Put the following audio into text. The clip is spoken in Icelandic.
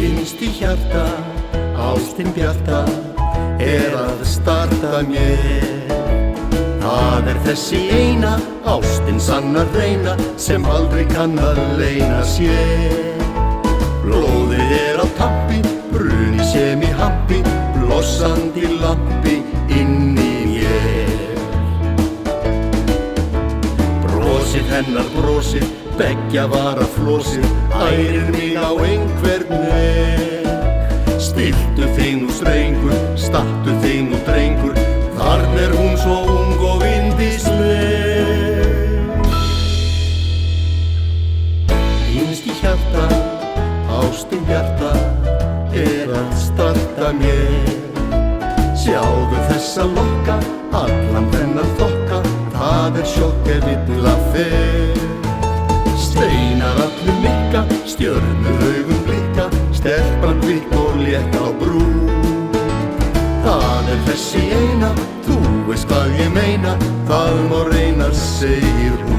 Innst í hjarta, ástin bjarta að starta mér. Það þessi eina, ástin sannar reyna, sem aldrei kann að leyna sér. Blóðið á tappi, bruni sem í hampi, blossandi lampi inn í mér. Brosið hennar brosið, beggja vara flósið, ærir mig á einhvern veg. Stiltu þig nú strengur, stattu þig nú drengur, þarna hún svo ung og yndisleg. Innst í hjarta, ástin bjarta að starta mér. Sjáðu þessa lokka, allan þennan þokka, það sjokk illa fer. Steinar allir mikka, stjörnur augum blikka, stelpan kvikk og létt á brú. Það þessi eina, þú veist hvað ég meina, það má reyna, segir hún.